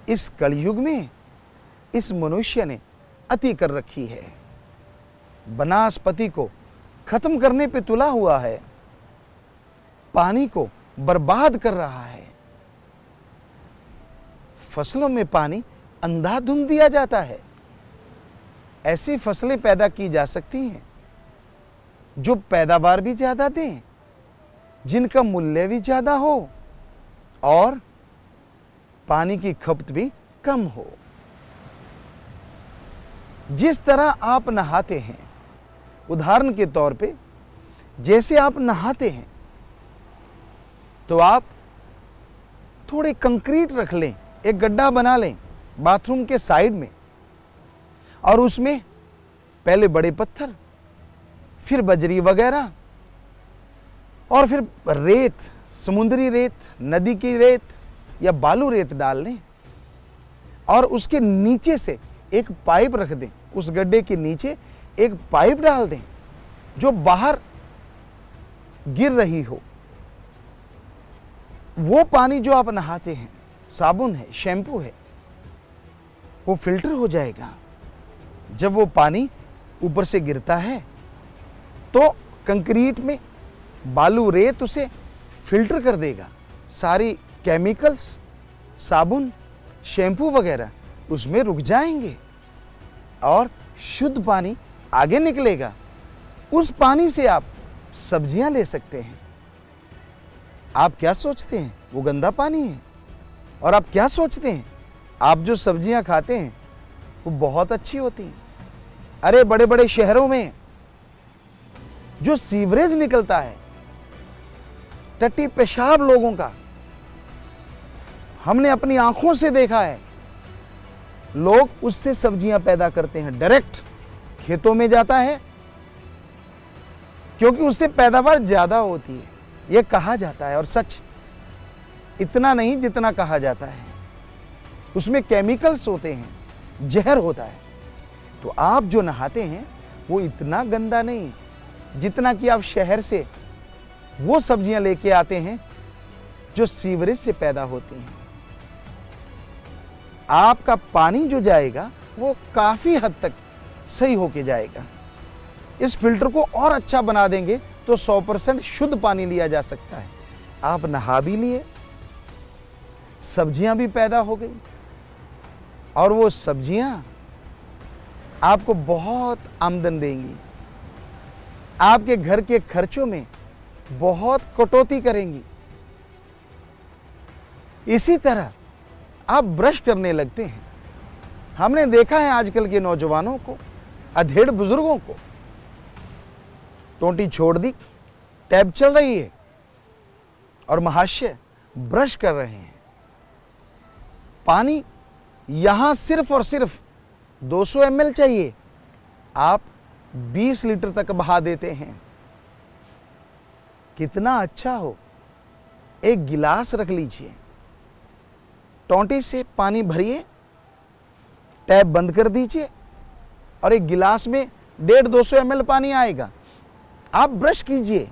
इस कलयुग में इस मनुष्य ने अति कर रखी है, वनस्पति को खत्म करने पे तुला हुआ है, पानी को बर्बाद कर रहा है। फसलों में पानी अंधाधुंध दिया जाता है। ऐसी फसलें पैदा की जा सकती हैं जो पैदावार भी ज्यादा दें, जिनका मूल्य भी ज्यादा हो और पानी की खपत भी कम हो। जिस तरह आप नहाते हैं, उदाहरण के तौर पे जैसे आप नहाते हैं तो आप थोड़े कंक्रीट रख लें, एक गड्ढा बना लें बाथरूम के साइड में, और उसमें पहले बड़े पत्थर, फिर बजरी वगैरह, और फिर रेत, समुद्री रेत, नदी की रेत या बालू रेत डाल लें, और उसके नीचे से एक पाइप रख दें। उस गड्ढे के नीचे एक पाइप डाल दें जो बाहर गिर रही हो। वो पानी जो आप नहाते हैं, साबुन है, शैम्पू है, वो फिल्टर हो जाएगा। जब वो पानी ऊपर से गिरता है तो कंक्रीट में बालू रेत उसे फिल्टर कर देगा। सारी केमिकल्स, साबुन, शैम्पू वगैरह उसमें रुक जाएंगे और शुद्ध पानी आगे निकलेगा। उस पानी से आप सब्जियां ले सकते हैं। आप क्या सोचते हैं वो गंदा पानी है? और आप क्या सोचते हैं आप जो सब्जियां खाते हैं वो बहुत अच्छी होती हैं? अरे बड़े बड़े शहरों में जो सीवरेज निकलता है, टट्टी पेशाब लोगों का, हमने अपनी आंखों से देखा है। लोग उससे सब्जियां पैदा करते हैं, डायरेक्ट खेतों में जाता है क्योंकि उससे पैदावार ज्यादा होती है, यह कहा जाता है। और सच इतना नहीं जितना कहा जाता है। उसमें केमिकल्स होते हैं, जहर होता है। तो आप जो नहाते हैं वो इतना गंदा नहीं जितना कि आप शहर से वो सब्जियां लेके आते हैं जो सीवरेज से पैदा होती हैं। आपका पानी जो जाएगा वो काफी हद तक सही होके जाएगा। इस फिल्टर को और अच्छा बना देंगे तो 100% शुद्ध पानी लिया जा सकता है। आप नहा भी लिए, सब्जियां भी पैदा हो गई, और वो सब्जियां आपको बहुत आमदन देंगी, आपके घर के खर्चों में बहुत कटौती करेंगी। इसी तरह आप ब्रश करने लगते हैं। हमने देखा है आजकल के नौजवानों को, अधेड़ बुजुर्गों को, टोंटी छोड़ दी, टैब चल रही है और महाशय ब्रश कर रहे हैं। पानी यहां सिर्फ और सिर्फ 200 ml चाहिए, आप 20 लीटर तक बहा देते हैं। कितना अच्छा हो। एक गिलास रख लीजिए, टोंटी से पानी भरिए, टैप बंद कर दीजिए और एक गिलास में 150-200 ml पानी आएगा। आप ब्रश कीजिए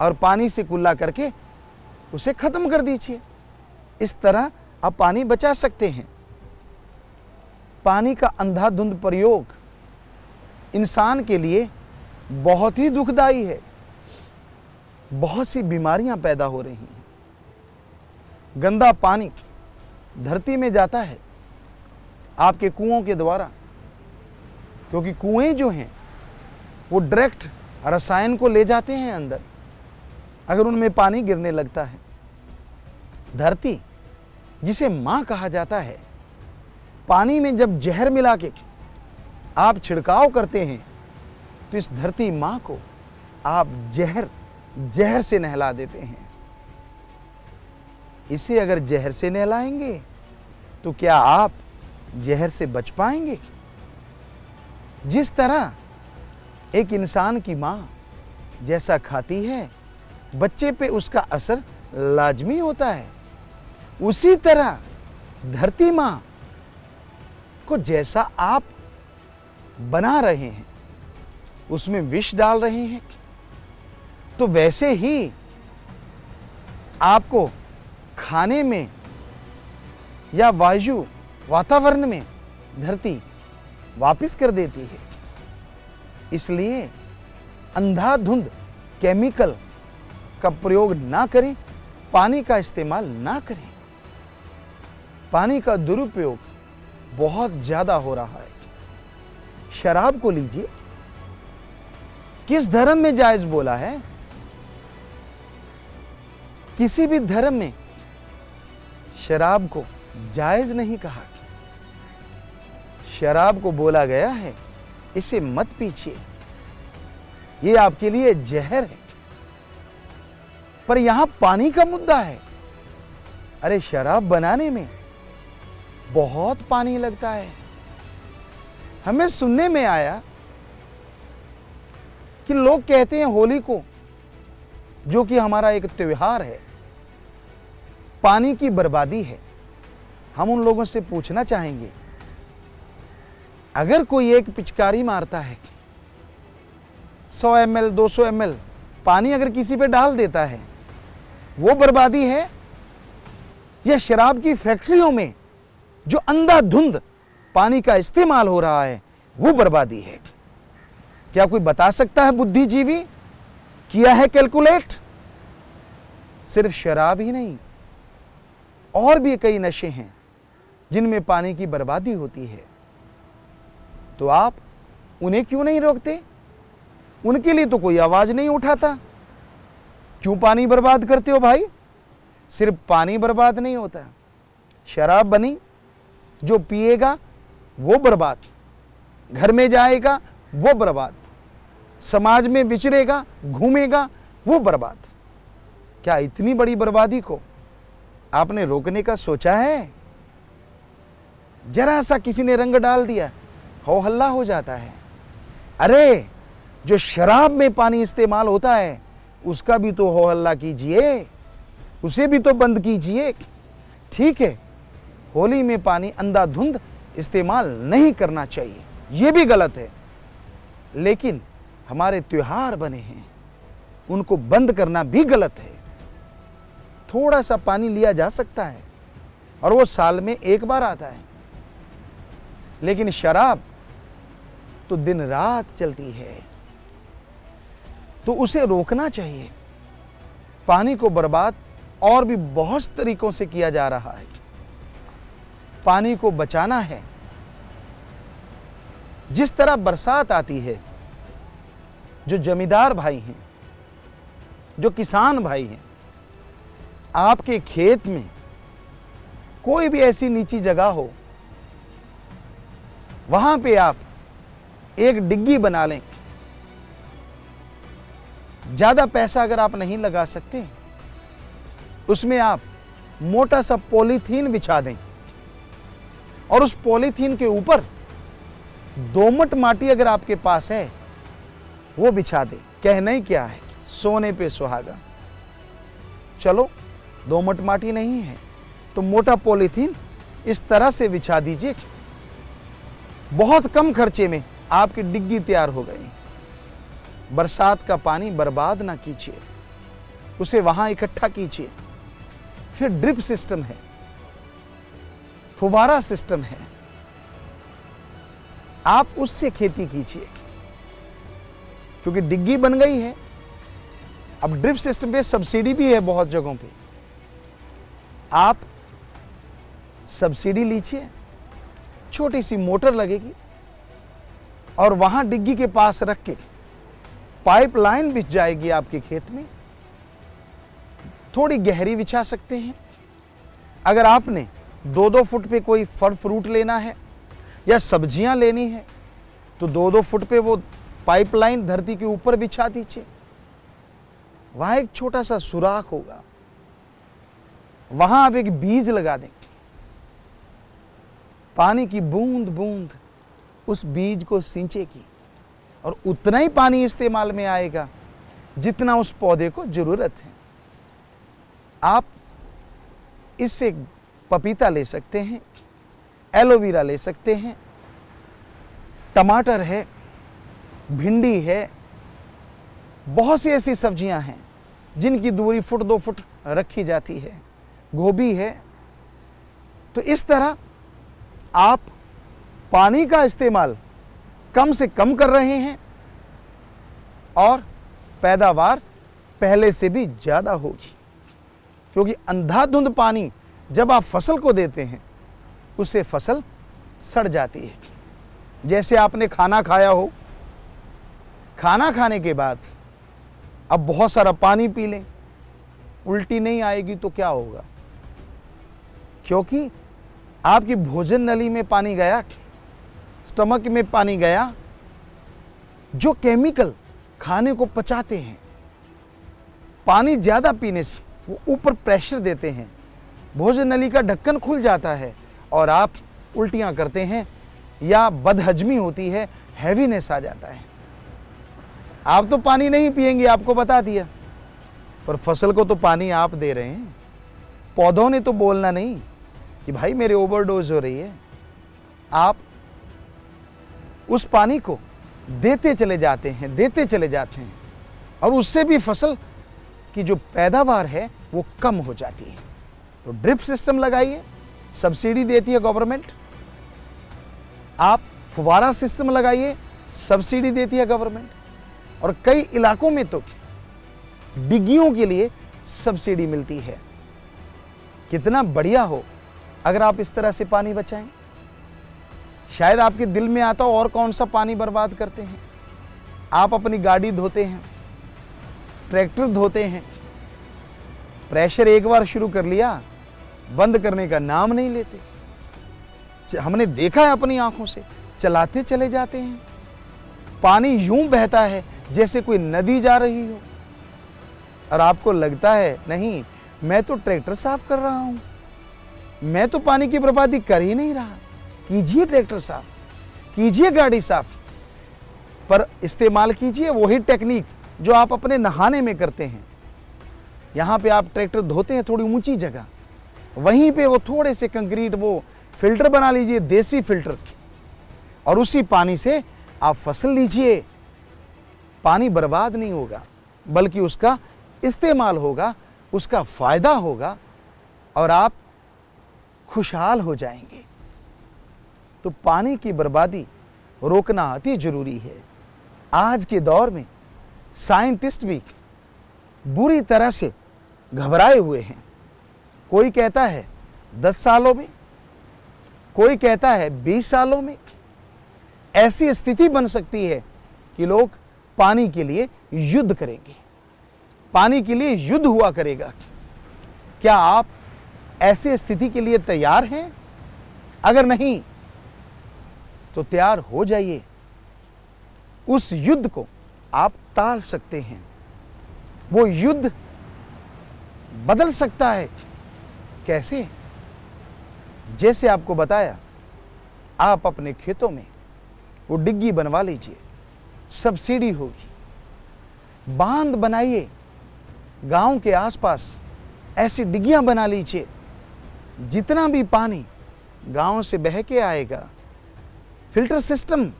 और पानी से कुल्ला करके उसे खत्म कर दीजिए। इस तरह आप पानी बचा सकते हैं। पानी का अंधाधुंध प्रयोग इंसान के लिए बहुत ही दुखदाई है। बहुत सी बीमारियां पैदा हो रही हैं। गंदा पानी धरती में जाता है आपके कुओं के द्वारा, क्योंकि कुएं जो हैं वो डायरेक्ट रसायन को ले जाते हैं अंदर। अगर उनमें पानी गिरने लगता है, धरती जिसे मां कहा जाता है, पानी में जब जहर मिला के आप छिड़काव करते हैं तो इस धरती मां को आप जहर से नहला देते हैं। इसे अगर जहर से नहलाएंगे तो क्या आप जहर से बच पाएंगे? जिस तरह एक इंसान की मां जैसा खाती है, बच्चे पे उसका असर लाजमी होता है। उसी तरह धरती मां को जैसा आप बना रहे हैं, उसमें विष डाल रहे हैं, तो वैसे ही आपको खाने में या वायु वातावरण में धरती वापस कर देती है। इसलिए अंधाधुंध केमिकल का प्रयोग ना करें, पानी का इस्तेमाल ना करें। पानी का दुरुपयोग बहुत ज्यादा हो रहा है। शराब को लीजिए, किस धर्म में जायज बोला है? किसी भी धर्म में शराब को जायज नहीं कहा। शराब को बोला गया है इसे मत पीछिए, ये आपके लिए जहर है। पर यहां पानी का मुद्दा है। अरे शराब बनाने में बहुत पानी लगता है। हमें सुनने में आया कि लोग कहते हैं होली को, जो कि हमारा एक त्योहार है, पानी की बर्बादी है। हम उन लोगों से पूछना चाहेंगे, अगर कोई एक पिचकारी मारता है, 100 ml 200 ml पानी अगर किसी पे डाल देता है, वो बर्बादी है? या शराब की फैक्ट्रियों में जो अंधाधुंध पानी का इस्तेमाल हो रहा है, वो बर्बादी है? क्या कोई बता सकता है? बुद्धिजीवी किया है कैलकुलेट? सिर्फ शराब ही नहीं, और भी कई नशे हैं जिनमें पानी की बर्बादी होती है। तो आप उन्हें क्यों नहीं रोकते? उनके लिए तो कोई आवाज नहीं उठाता। क्यों पानी बर्बाद करते हो भाई? सिर्फ पानी बर्बाद नहीं होता, शराब बनी, जो पिएगा वो बर्बाद, घर में जाएगा वो बर्बाद, समाज में विचरेगा, घूमेगा, वो बर्बाद। क्या इतनी बड़ी बर्बादी को आपने रोकने का सोचा है? जरा सा किसी ने रंग डाल दिया, हो हल्ला हो जाता है। अरे जो शराब में पानी इस्तेमाल होता है, उसका भी तो हो हल्ला कीजिए, उसे भी तो बंद कीजिए। ठीक है, होली में पानी अंधाधुंध इस्तेमाल नहीं करना चाहिए, यह भी गलत है। लेकिन हमारे त्योहार बने हैं, उनको बंद करना भी गलत है। थोड़ा सा पानी लिया जा सकता है, और वो साल में एक बार आता है। लेकिन शराब तो दिन रात चलती है, तो उसे रोकना चाहिए। पानी को बर्बाद और भी बहुत तरीकों से किया जा रहा है। पानी को बचाना है। जिस तरह बरसात आती है, जो जमींदार भाई हैं, जो किसान भाई हैं, आपके खेत में कोई भी ऐसी नीची जगह हो, वहां पे आप एक डिग्गी बना लें। ज्यादा पैसा अगर आप नहीं लगा सकते, उसमें आप मोटा सा पॉलीथीन बिछा दें, और उस पॉलीथीन के ऊपर दोमट माटी अगर आपके पास है, वो बिछा दे। कहना ही क्या है, सोने पे सुहागा। चलो दोमट माटी नहीं है तो मोटा पॉलीथीन इस तरह से बिछा दीजिए, बहुत कम खर्चे में आपकी डिग्गी तैयार हो गई। बरसात का पानी बर्बाद ना कीजिए, उसे वहां इकट्ठा कीजिए। फिर ड्रिप सिस्टम है, फुवारा सिस्टम है, आप उससे खेती कीजिए, क्योंकि डिग्गी बन गई है। अब ड्रिप सिस्टम पे सब्सिडी भी है बहुत जगहों पे, आप सब्सिडी लीजिए, छोटी सी मोटर लगेगी, और वहां डिग्गी के पास रख के पाइपलाइन बिछ जाएगी आपके खेत में। थोड़ी गहरी बिछा सकते हैं। अगर आपने 2-2 फुट पे कोई फल फ्रूट लेना है या सब्जियां लेनी है, तो 2-2 फुट पे वो पाइपलाइन धरती के ऊपर बिछा दीजिए। वहां एक छोटा सा सुराख होगा, वहां आप एक बीज लगा दें। पानी की बूंद बूंद उस बीज को सींचेगी, और उतना ही पानी इस्तेमाल में आएगा जितना उस पौधे को जरूरत है। आप इससे पपीता ले सकते हैं, एलोवेरा ले सकते हैं, टमाटर है, भिंडी है, बहुत सी ऐसी सब्जियां हैं जिनकी दूरी 1-2 फुट रखी जाती है, गोभी है। तो इस तरह आप पानी का इस्तेमाल कम से कम कर रहे हैं और पैदावार पहले से भी ज़्यादा होगी, क्योंकि अंधाधुंध पानी जब आप फसल को देते हैं उससे फसल सड़ जाती है। जैसे आपने खाना खाया हो, खाना खाने के बाद अब बहुत सारा पानी पी लें, उल्टी नहीं आएगी तो क्या होगा? क्योंकि आपकी भोजन नली में पानी गया, स्टमक में पानी गया, जो केमिकल खाने को पचाते हैं, पानी ज़्यादा पीने से वो ऊपर प्रेशर देते हैं, भोजन नली का ढक्कन खुल जाता है और आप उल्टियाँ करते हैं या बदहजमी होती है, हैवीनेस आ जाता है। आप तो पानी नहीं पिएंगे, आपको बता दिया, पर फसल को तो पानी आप दे रहे हैं। पौधों ने तो बोलना नहीं कि भाई मेरे ओवरडोज हो रही है। आप उस पानी को देते चले जाते हैं और उससे भी फसल की जो पैदावार है वो कम हो जाती है। तो ड्रिप सिस्टम लगाइए, सब्सिडी देती है गवर्नमेंट। आप फुवारा सिस्टम लगाइए, सब्सिडी देती है गवर्नमेंट। और कई इलाकों में तो डिग्गियों के लिए सब्सिडी मिलती है। कितना बढ़िया हो अगर आप इस तरह से पानी बचाएं। शायद आपके दिल में आता हो और कौन सा पानी बर्बाद करते हैं। आप अपनी गाड़ी धोते हैं, ट्रैक्टर धोते हैं, प्रेशर एक बार शुरू कर लिया, बंद करने का नाम नहीं लेते। हमने देखा है अपनी आंखों से, चलाते चले जाते हैं, पानी यूं बहता है जैसे कोई नदी जा रही हो, और आपको लगता है नहीं, मैं तो ट्रैक्टर साफ कर रहा हूं, मैं तो पानी की बर्बादी कर ही नहीं रहा। कीजिए ट्रैक्टर साफ, कीजिए गाड़ी साफ, पर इस्तेमाल कीजिए वही टेक्निक जो आप अपने नहाने में करते हैं। यहां पे आप ट्रैक्टर धोते हैं थोड़ी ऊंची जगह, वहीं पे वो थोड़े से कंक्रीट वो फिल्टर बना लीजिए, देसी फिल्टर, और उसी पानी से आप फसल लीजिए। पानी बर्बाद नहीं होगा, बल्कि उसका इस्तेमाल होगा, उसका फायदा होगा और आप खुशहाल हो जाएंगे। तो पानी की बर्बादी रोकना अति जरूरी है। आज के दौर में साइंटिस्ट भी बुरी तरह से घबराए हुए हैं। कोई कहता है 10 सालों में, कोई कहता है 20 सालों में ऐसी स्थिति बन सकती है कि लोग पानी के लिए युद्ध करेंगे, पानी के लिए युद्ध हुआ करेगा। क्या आप ऐसी स्थिति के लिए तैयार हैं? अगर नहीं तो तैयार हो जाइए, उस युद्ध को आप टाल सकते हैं। वो युद्ध बदल सकता है। कैसे? जैसे आपको बताया, आप अपने खेतों में वो डिग्गी बनवा लीजिए, सब्सिडी होगी। बांध बनाइए, गांव के आसपास ऐसी डिग्गियां बना लीजिए, जितना भी पानी गांव से बह के आएगा, फिल्टर सिस्टम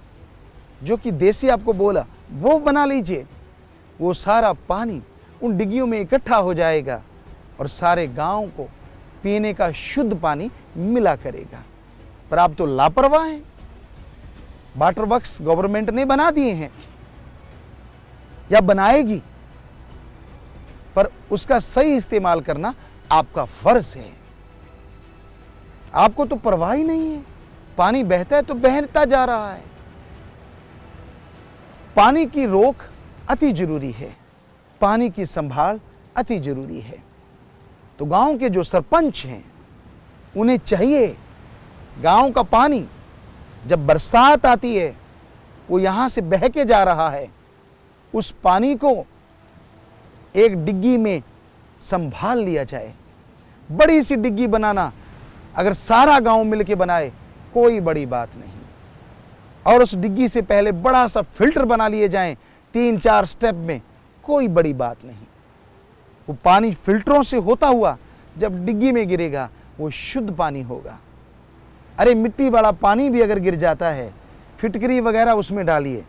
जो कि देसी आपको बोला वो बना लीजिए। वो सारा पानी उन डिग्गियों में इकट्ठा हो जाएगा और सारे गांव को पीने का शुद्ध पानी मिला करेगा। पर आप तो लापरवाह हैं। वाटर वर्क्स गवर्नमेंट ने बना दिए हैं या बनाएगी, पर उसका सही इस्तेमाल करना आपका फर्ज है। आपको तो परवाह ही नहीं है। पानी बहता है तो बहता जा रहा है। पानी की रोक अति जरूरी है, पानी की संभाल अति जरूरी है। तो गांव के जो सरपंच हैं उन्हें चाहिए, गांव का पानी जब बरसात आती है वो यहां से बह के जा रहा है, उस पानी को एक डिग्गी में संभाल लिया जाए। बड़ी सी डिग्गी बनाना अगर सारा गांव मिलके बनाए कोई बड़ी बात नहीं, और उस डिग्गी से पहले बड़ा सा फिल्टर बना लिए जाएं 3-4 स्टेप में, कोई बड़ी बात नहीं। वो पानी फिल्टरों से होता हुआ जब डिग्गी में गिरेगा वो शुद्ध पानी होगा। अरे मिट्टी वाला पानी भी अगर गिर जाता है, फिटकरी वगैरह उसमें डालिए,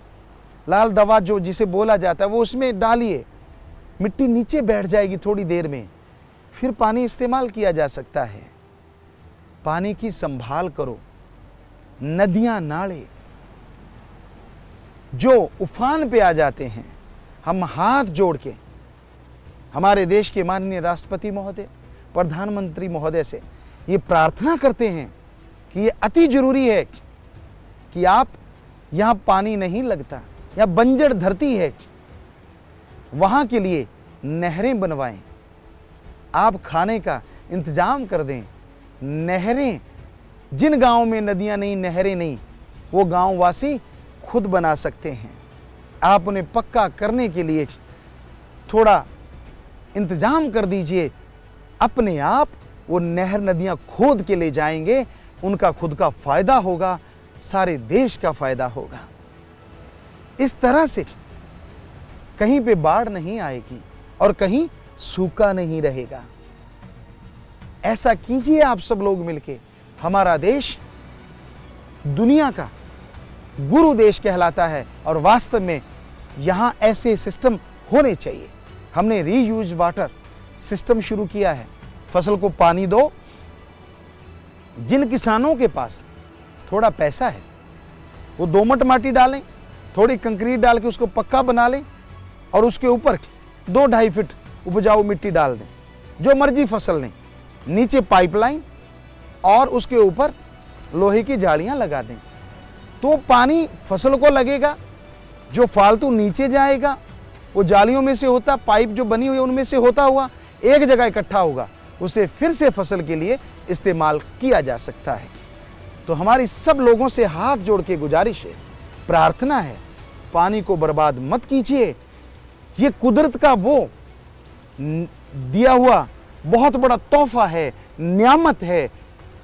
लाल दवा जो जिसे बोला जाता है वो उसमें डालिए, मिट्टी नीचे बैठ जाएगी थोड़ी देर में, फिर पानी इस्तेमाल किया जा सकता है। पानी की संभाल करो। नदियां नाले जो उफान पे आ जाते हैं, हम हाथ जोड़ के हमारे देश के माननीय राष्ट्रपति महोदय, प्रधानमंत्री महोदय से ये प्रार्थना करते हैं कि ये अति जरूरी है कि आप यहाँ पानी नहीं लगता, यहाँ बंजर धरती है, वहाँ के लिए नहरें बनवाएं, आप खाने का इंतजाम कर दें। नहरें, जिन गांवों में नदियां नहीं, नहरें नहीं, वो गांव वासी खुद बना सकते हैं। आप उन्हें पक्का करने के लिए थोड़ा इंतजाम कर दीजिए, अपने आप वो नहर नदियां खोद के ले जाएंगे, उनका खुद का फायदा होगा, सारे देश का फायदा होगा। इस तरह से कहीं पे बाढ़ नहीं आएगी और कहीं सूखा नहीं रहेगा। ऐसा कीजिए आप सब लोग मिलके। हमारा देश दुनिया का गुरु देश कहलाता है और वास्तव में यहां ऐसे सिस्टम होने चाहिए। हमने रीयूज वाटर सिस्टम शुरू किया है। फसल को पानी दो। जिन किसानों के पास थोड़ा पैसा है वो दोमट माटी डालें, थोड़ी कंक्रीट डाल के उसको पक्का बना लें और उसके ऊपर 2-2.5 फीट उपजाऊ मिट्टी डाल दें, जो मर्जी फसल लें। नीचे पाइपलाइन और उसके ऊपर लोहे की जालियां लगा दें, तो पानी फसल को लगेगा। जो फालतू नीचे जाएगा वो जालियों में से होता, पाइप जो बनी हुई है उनमें से होता हुआ एक जगह इकट्ठा होगा, उसे फिर से फसल के लिए इस्तेमाल किया जा सकता है। तो हमारी सब लोगों से हाथ जोड़ के गुजारिश है, प्रार्थना है, पानी को बर्बाद मत कीजिए। ये कुदरत का वो दिया हुआ बहुत बड़ा तोहफा है, नियामत है,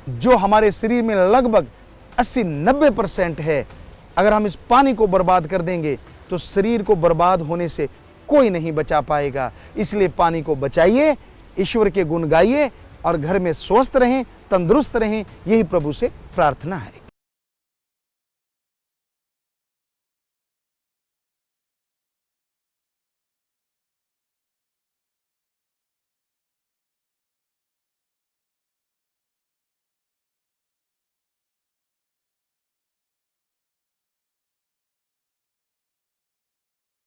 जो हमारे शरीर में लगभग 80-90% है। अगर हम इस पानी को बर्बाद कर देंगे तो शरीर को बर्बाद होने से कोई नहीं बचा पाएगा। इसलिए पानी को बचाइए, ईश्वर के गुण गाइए और घर में स्वस्थ रहें, तंदुरुस्त रहें। यही प्रभु से प्रार्थना है।